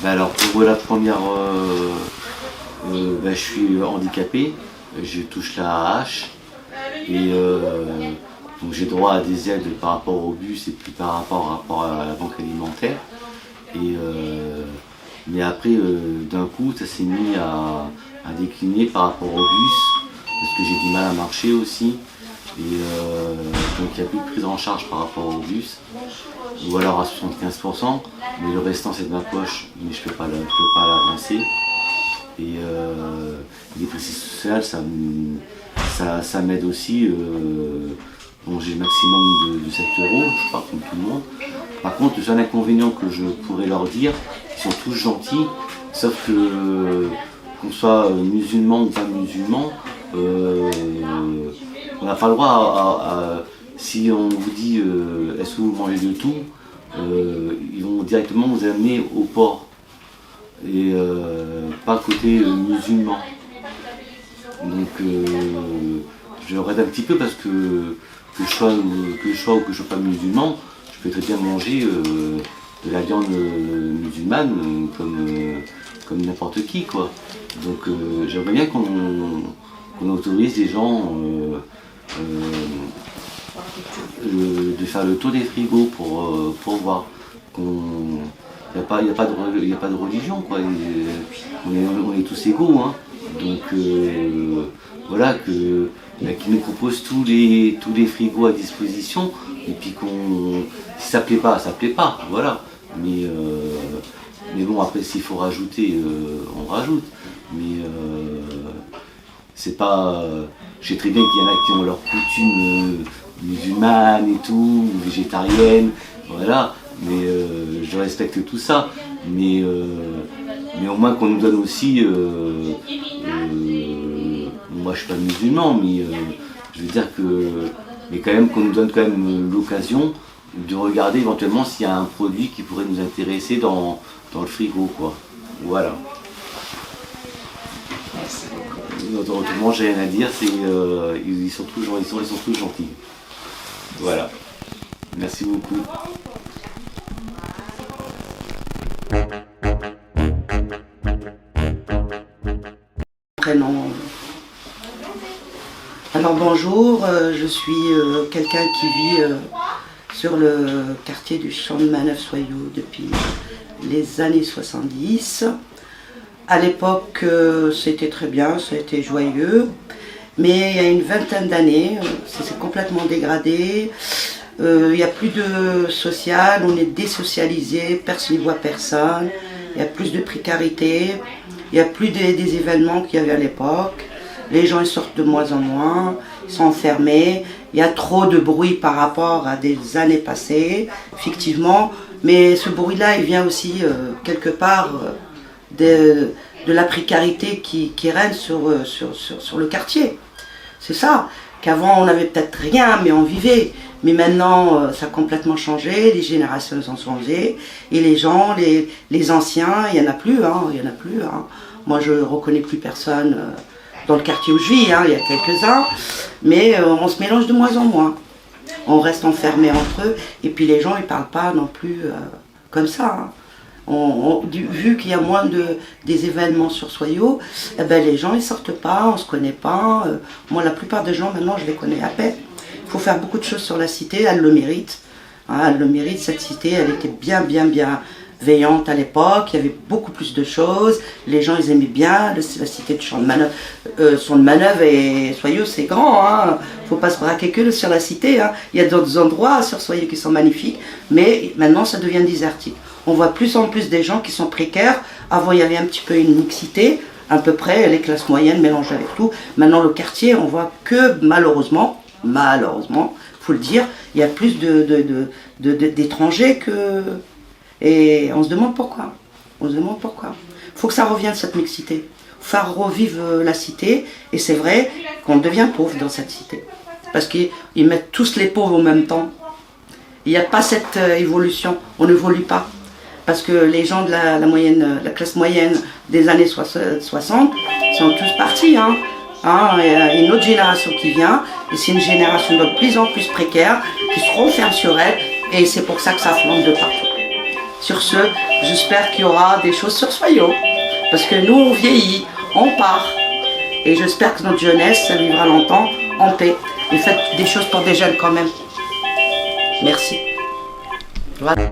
Alors pour la première, je suis handicapé, je touche la hache et donc j'ai droit à des aides par rapport au bus et puis par rapport à la banque alimentaire. Et, mais après, d'un coup, ça s'est mis à décliner par rapport au bus, parce que j'ai du mal à marcher aussi. Et donc il n'y a plus de prise en charge par rapport au bus, ou alors à 75%, mais le restant c'est de ma poche, mais je ne peux pas l'avancer. Et les précisions sociales, ça m'aide aussi. Bon, j'ai le maximum de 7 euros, je pars comme tout le monde. Par contre, le seul inconvénient que je pourrais leur dire, ils sont tous gentils, sauf que qu'on soit musulman ou pas musulman, on n'a pas le droit si on vous dit est-ce que vous mangez de tout, ils vont directement vous amener au porc et pas côté musulman. Donc je regrette un petit peu parce que je sois ou que je sois pas musulman, je peux très bien manger de la viande musulmane comme n'importe qui, quoi. Donc j'aimerais bien qu'on autorise les gens de faire le tour des frigos pour voir qu'il n'y a pas de religion, quoi. On est tous égaux, hein. Donc voilà, qu'ils nous proposent tous les frigos à disposition, et puis si ça plaît pas, voilà. Mais bon, après s'il faut rajouter, on rajoute. Mais c'est pas. Je sais très bien qu'il y en a qui ont leurs coutumes musulmanes et tout, ou végétariennes, voilà. Mais je respecte tout ça. Mais au moins qu'on nous donne aussi. Moi je suis pas musulman, mais je veux dire mais quand même qu'on nous donne quand même l'occasion de regarder éventuellement s'il y a un produit qui pourrait nous intéresser dans le frigo, quoi. Voilà. Autrement, j'ai rien à dire, ils sont tous gentils. Voilà. Merci beaucoup. Prénom. Alors bonjour, je suis quelqu'un qui vit sur le quartier du Champ de Manœuvre-Soyaux depuis les années 70. À l'époque, c'était très bien, c'était joyeux, mais il y a une vingtaine d'années, ça s'est complètement dégradé. Il n'y a plus de social, on est désocialisé, personne ne voit personne, il y a plus de précarité, il n'y a plus des événements qu'il y avait à l'époque. Les gens ils sortent de moins en moins, ils sont enfermés, il y a trop de bruit par rapport à des années passées, effectivement, mais ce bruit-là il vient aussi quelque part de la précarité qui règne sur le quartier. C'est ça, qu'avant on n'avait peut-être rien mais on vivait, mais maintenant ça a complètement changé, les générations ont changé, et les gens, les anciens, il n'y en a plus, hein. Moi je ne reconnais plus personne dans le quartier où je vis, hein, il y a quelques-uns, mais on se mélange de moins en moins. On reste enfermés entre eux, et puis les gens ils ne parlent pas non plus comme ça. Hein. Vu qu'il y a moins des événements sur Soyaux, eh ben, les gens ils sortent pas, on se connaît pas. Moi la plupart des gens maintenant je les connais à peine. Il faut faire beaucoup de choses sur la cité, elle le mérite. Hein, elle le mérite, cette cité, elle était bien veillante à l'époque, il y avait beaucoup plus de choses, les gens ils aimaient bien, la cité de Champ de Manœuvre, Champ de Manœuvre et Soyaux c'est grand, hein. Faut pas se braquer que sur la cité, hein. Il y a d'autres endroits sur Soyaux qui sont magnifiques, mais maintenant ça devient désertique. On voit plus en plus des gens qui sont précaires, avant il y avait un petit peu une mixité, à peu près les classes moyennes mélangées avec tout, maintenant le quartier on voit que malheureusement, faut le dire, il y a plus d'étrangers que... Et on se demande pourquoi. Il faut que ça revienne, cette mixité. Faire revivre la cité. Et c'est vrai qu'on devient pauvre dans cette cité. Parce qu'ils mettent tous les pauvres en même temps. Il n'y a pas cette évolution. On n'évolue pas. Parce que les gens de la classe moyenne des années 60 sont tous partis. Hein. Il y a une autre génération qui vient. Et c'est une génération de plus en plus précaire qui se renferme sur elle. Et c'est pour ça que ça flambe de partout. Sur ce, j'espère qu'il y aura des choses sur Soyaux. Parce que nous, on vieillit, on part. Et j'espère que notre jeunesse, ça vivra longtemps, en paix. Et faites des choses pour des jeunes quand même. Merci. Voilà.